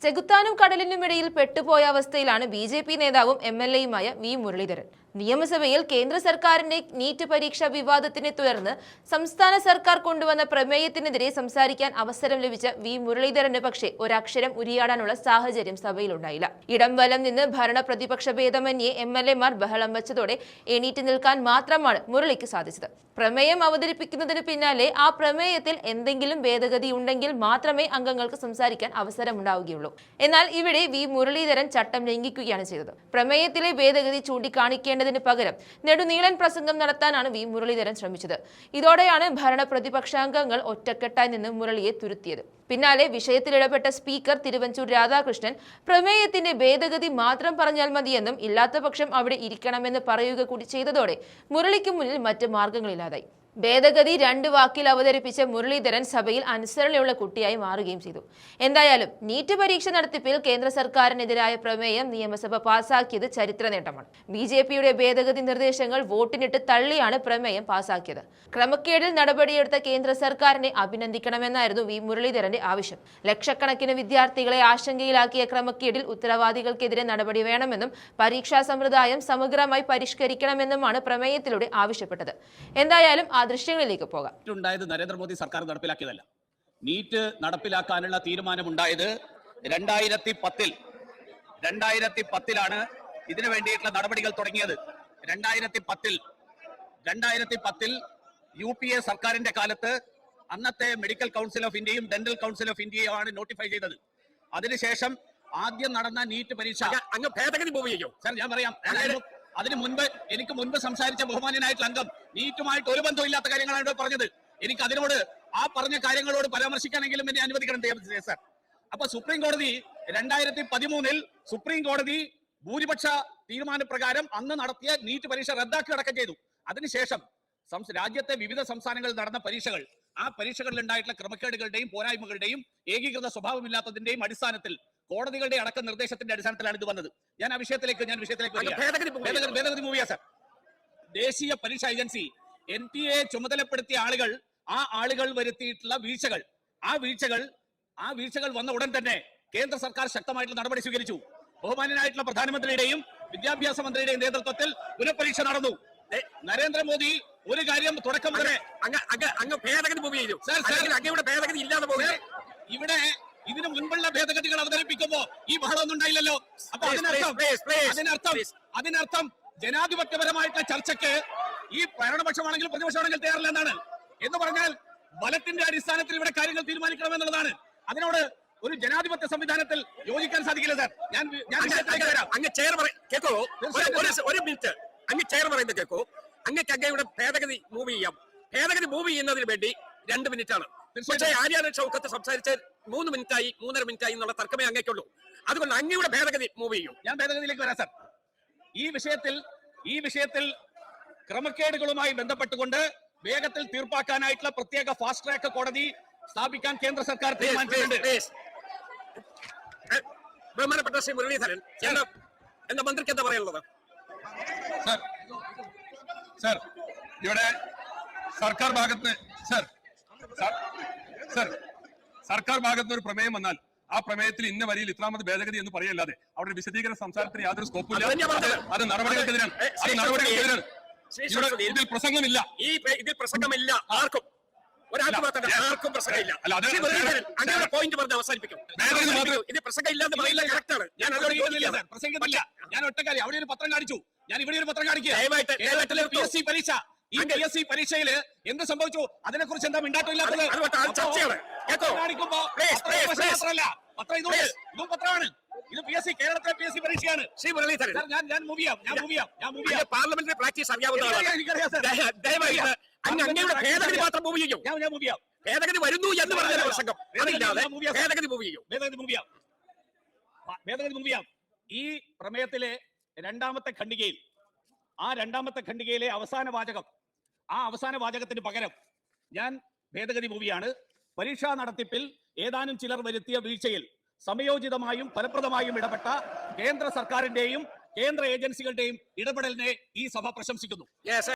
ചെകുത്താനും കടലിനുമിടയിൽ പെട്ടുപോയ അവസ്ഥയിലാണ് ബി.ജെ.പി. നേതാവും എം.എൽ.എയുമായ വി. മുരളീധരൻ. നിയമസഭയിൽ കേന്ദ്ര സർക്കാരിന്റെ നീറ്റ് പരീക്ഷാ വിവാദത്തിനെ തുടർന്ന് സംസ്ഥാന സർക്കാർ കൊണ്ടുവന്ന പ്രമേയത്തിനെതിരെ സംസാരിക്കാൻ അവസരം ലഭിച്ച വി. മുരളീധരന് പക്ഷേ ഒരക്ഷരം ഉരിയാടാനുള്ള സാഹചര്യം സഭയിലുണ്ടായില്ല. ഇടം വലം നിന്ന് ഭരണ പ്രതിപക്ഷ ഭേദമന്യേ എം.എൽ.എമാർ ബഹളം വച്ചതോടെ എണീറ്റ് നിൽക്കാൻ മാത്രമാണ് മുരളിക്ക് സാധിച്ചത്. പ്രമേയം അവതരിപ്പിക്കുന്നതിന് പിന്നാലെ ആ പ്രമേയത്തിൽ എന്തെങ്കിലും ഭേദഗതി ഉണ്ടെങ്കിൽ മാത്രമേ അംഗങ്ങൾക്ക് സംസാരിക്കാൻ അവസരമുണ്ടാവുകയുള്ളൂ. എന്നാൽ ഇവിടെ വി. മുരളീധരൻ ചട്ടം ലംഘിക്കുകയാണ് ചെയ്തത്. പ്രമേയത്തിലെ ഭേദഗതി ചൂണ്ടിക്കാണിക്കേണ്ടതിന് പകരം നെടുനീളൻ പ്രസംഗം നടത്താനാണ് വി. മുരളീധരൻ ശ്രമിച്ചത്. ഇതോടെയാണ് ഭരണ പ്രതിപക്ഷാംഗങ്ങൾ ഒറ്റക്കെട്ടായി നിന്ന് മുരളിയെ തുരുത്തിയത്. പിന്നാലെ വിഷയത്തിൽ ഇടപെട്ട സ്പീക്കർ തിരുവഞ്ചൂർ രാധാകൃഷ്ണൻ പ്രമേയത്തിന്റെ ഭേദഗതി മാത്രം പറഞ്ഞാൽ മതിയെന്നും ഇല്ലാത്തപക്ഷം അവിടെ ഇരിക്കണമെന്ന് പറയുക കൂടി ചെയ്തതോടെ മുരളിക്ക് മുന്നിൽ മറ്റ് മാർഗങ്ങളില്ലാതായി. ഭേദഗതി 2 വാക്കിൽ അവതരിപ്പിച്ച മുരളീധരൻ സഭയിൽ അനുസരണയുള്ള കുട്ടിയായി മാറുകയും ചെയ്തു. എന്തായാലും നീറ്റ് പരീക്ഷ നടത്തിപ്പിൽ കേന്ദ്ര സർക്കാരിനെതിരായ പ്രമേയം നിയമസഭ പാസാക്കിയത് ചരിത്ര നേട്ടമാണ്. ബി.ജെ.പിയുടെ ഭേദഗതി നിർദ്ദേശങ്ങൾ വോട്ടിനിട്ട് തള്ളിയാണ് പ്രമേയം പാസാക്കിയത്. ക്രമക്കേടിൽ നടപടിയെടുത്ത കേന്ദ്ര സർക്കാരിനെ അഭിനന്ദിക്കണമെന്നായിരുന്നു വി. മുരളീധരന്റെ ആവശ്യം. ലക്ഷക്കണക്കിന് വിദ്യാർത്ഥികളെ ആശങ്കയിലാക്കിയ ക്രമക്കേടിൽ ഉത്തരവാദികൾക്കെതിരെ നടപടി വേണമെന്നും പരീക്ഷാ സമ്പ്രദായം സമഗ്രമായി പരിഷ്കരിക്കണമെന്നുമാണ് പ്രമേയത്തിലൂടെ ആവശ്യപ്പെട്ടത്. എന്തായാലും ദൃശ്യങ്ങളിലേക്ക് പോകാം. നരേന്ദ്രമോദി സർക്കാർ നടപ്പിലാക്കിയതല്ല. നീറ്റ് നടപ്പിലാക്കാനുള്ള തീരുമാനമുണ്ടായത് 2010-ലാണ് ഇതിനു വേണ്ടിയിട്ടുള്ള നടപടികൾ തുടങ്ങിയത്. 2010 UPA സർക്കാരിന്റെ കാലത്ത് അന്നത്തെ മെഡിക്കൽ കൗൺസിൽ ഓഫ് ഇന്ത്യയും ഡെന്റൽ കൗൺസിൽ ഓഫ് ഇന്ത്യയുമാണ് നോട്ടിഫൈ ചെയ്തത്. അതിനുശേഷം ആദ്യം നടന്ന നീറ്റ് പരീക്ഷ അങ്ങ് ഭേദഗതി പോവുകയോ സാർ ഞാൻ പറയാം. എനിക്ക് മുൻപ് സംസാരിച്ച ബഹുമാന്യനായിട്ടുള്ള അംഗം നീറ്റുമായിട്ട് ഒരു ബന്ധമില്ലാത്ത കാര്യങ്ങളാണ് പറഞ്ഞത്. എനിക്ക് അതിനോട് ആ പറഞ്ഞ കാര്യങ്ങളോട് പരാമർശിക്കാനെങ്കിലും എന്നെ അനുവദിക്കണം സാർ. അപ്പൊ സുപ്രീം കോടതി 2013 സുപ്രീം കോടതി ഭൂരിപക്ഷ തീരുമാനപ്രകാരം അന്ന് നടത്തിയ നീറ്റ് പരീക്ഷ റദ്ദാക്കി അടക്കം ചെയ്തു. അതിനുശേഷം രാജ്യത്തെ വിവിധ സംസ്ഥാനങ്ങളിൽ നടന്ന പരീക്ഷകൾ, ആ പരീക്ഷകളിൽ ഉണ്ടായിട്ടുള്ള ക്രമക്കേടുകളുടെയും പോരായ്മകളുടെയും ഏകീകൃത സ്വഭാവമില്ലാത്തതിന്റെയും അടിസ്ഥാനത്തിൽ കോടതികളുടെ അടക്കം നിർദ്ദേശത്തിന്റെ അടിസ്ഥാനത്തിലാണ് ഇത് വന്നത്. ഞാൻ വിഷയത്തിലേക്ക് ഭേദഗതി മൂവിയാ സാർ. ദേശീയ പരീക്ഷാ ഏജൻസി NTA ചുമതലപ്പെടുത്തിയ ആളുകൾ വരുത്തിയിട്ടുള്ള വീഴ്ചകൾ വന്ന ഉടൻ തന്നെ കേന്ദ്ര സർക്കാർ ശക്തമായിട്ടുള്ള നടപടി സ്വീകരിച്ചു. ബഹുമാന്യനായിട്ടുള്ള പ്രധാനമന്ത്രിയുടെയും വിദ്യാഭ്യാസ മന്ത്രിയുടെയും നേതൃത്വത്തിൽ പുനഃപരീക്ഷ നടന്നു. നരേന്ദ്രമോദി ഒരു കാര്യം തുടക്കം മുതലേ അങ്ങ് ഭേദഗതി മൂവിയോ അങ്ങയുടെ ഭേദഗതി ഇല്ലാതെ പോകുന്നത്. ഇവിടെ ഇതിനു മുൻപുള്ള ഭേദഗതികൾ അവതരിപ്പിക്കുമ്പോ ഈ ബഹളമൊന്നും ഉണ്ടായില്ലല്ലോ. അപ്പൊ അതിനർത്ഥം ജനാധിപത്യപരമായിട്ടുള്ള ചർച്ചയ്ക്ക് ഈ ഭരണപക്ഷമാണെങ്കിലും പ്രതിപക്ഷമാണെങ്കിലും തയ്യാറില്ല എന്നാണ്. എന്ന് പറഞ്ഞാൽ ബലത്തിന്റെ അടിസ്ഥാനത്തിൽ ഇവിടെ കാര്യങ്ങൾ തീരുമാനിക്കണമെന്നുള്ളതാണ്. അതിനോട് ഒരു ജനാധിപത്യ സംവിധാനത്തിൽ യോജിക്കാൻ സാധിക്കില്ല സാർ. അങ്ങ് ചെയർ കേൾക്കോ, ഒരു മിനിറ്റ് അങ്ങ് ചെയർ പറയുന്നത് കേൾക്കോ. അങ്ങയുടെ ഭേദഗതി മൂവ് ചെയ്യാം. ഭേദഗതി മൂവ് ചെയ്യുന്നതിന് വേണ്ടി 2 മിനിറ്റാണ്. പക്ഷേ ആര്യാന ഷൗക്കത്ത് സംസാരിച്ച് 3 മിനിറ്റായി 3.5 മിനിറ്റായി എന്നുള്ള തർക്കമേ അങ്ങേക്കുള്ളൂ. അതുകൊണ്ട് അങ്ങയുടെ ഭേദഗതി മൂവ് ചെയ്യും. ഞാൻ ഭേദഗതിയിലേക്ക് വരാം സാർ. ഈ വിഷയത്തിൽ ക്രമക്കേടുകളുമായി ബന്ധപ്പെട്ടുകൊണ്ട് വേഗത്തിൽ തീർപ്പാക്കാനായിട്ടുള്ള പ്രത്യേക ഫാസ്റ്റ് ട്രാക്ക് കോടതി സ്ഥാപിക്കാൻ കേന്ദ്ര സർക്കാർ തീരുമാനിച്ചിട്ടുണ്ട്. ബഹുമാനപ്പെട്ട ശ്രീ മുരളീധരൻ എന്ന മന്ത്രിക്ക് എന്താ പറയാനുള്ളത്? സർ, ഇവിടെ സർക്കാർ ഭാഗത്ത് ഒരു പ്രമേയം വന്നാൽ ആ പ്രമേയത്തിൽ ഇന്ന വരിയിൽ ഇത്രാമത് ഭേദഗതി എന്ന് പറയല്ലാതെ അവിടെ വിശദീകരണ സംസാരത്തിന് യാതൊരു സ്കോപ്പില്ല. അത് നടപടികൾക്കെതിരാണ്. ഇതിൽ പ്രസംഗമില്ല. ഇതിൽ പ്രസംഗമില്ല. ആർക്കും ഒരാൾക്ക് മാത്രമല്ല, ആർക്കും പ്രസംഗമില്ല. അങ്ങനെ പോയിന്റ് പറഞ്ഞ് അവസാനിപ്പിക്കും. ഇത് പ്രസംഗമില്ല എന്ന് പറയുന്നത് കറക്റ്റാണ്. പ്രസംഗമില്ല. ഞാൻ ഒറ്റക്കാരി അവിടെ ഒരു പത്രം കാണിച്ചു. ഞാൻ ഇവിടെ ഒരു പത്രം കാണിക്കുക. PSC പരീക്ഷ, ഈ PSC പരീക്ഷയില് എന്ത് സംഭവിച്ചു അതിനെ കുറിച്ച് എന്താ മിണ്ടാട്ടില്ലാത്തത്? പത്രമാണ് ഇത്. PSC കേരളത്തിലെ PSC പരീക്ഷയാണ്. ശ്രീ മുരളീധരൻ, ഞാൻ മൂവ് ചെയ്യാം. പാർലമെന്ററി പ്രാക്ടീസ് അറിയാവുന്നതാണ്. അങ്ങയുടെ ഭേദഗതി മാത്രം മൂവ് ചെയ്യും. ഞാൻ മൂവ് ചെയ്യാം. ഭേദഗതി വരുന്നു എന്ന് പറഞ്ഞ പ്രസംഗം അതില്ലാതെ ഭേദഗതി മൂവ് ചെയ്യും. ഭേദഗതി മൂവ് ചെയ്യാം. ഈ പ്രമേയത്തിലെ രണ്ടാമത്തെ ഖണ്ഡികയിലെ അവസാന വാചകത്തിന് പകരം ഞാൻ ഭേദഗതി മൂവിയാണ്. പരീക്ഷാ നടത്തിപ്പിൽ ഏതാനും ചിലർ വരുത്തിയ വീഴ്ചയിൽ സമയോചിതമായും ഫലപ്രദമായും ഇടപെട്ട കേന്ദ്ര സർക്കാരിന്റെയും കേന്ദ്ര ഏജൻസികളുടെയും ഇടപെടലിനെ ഈ സഭ പ്രശംസിക്കുന്നു.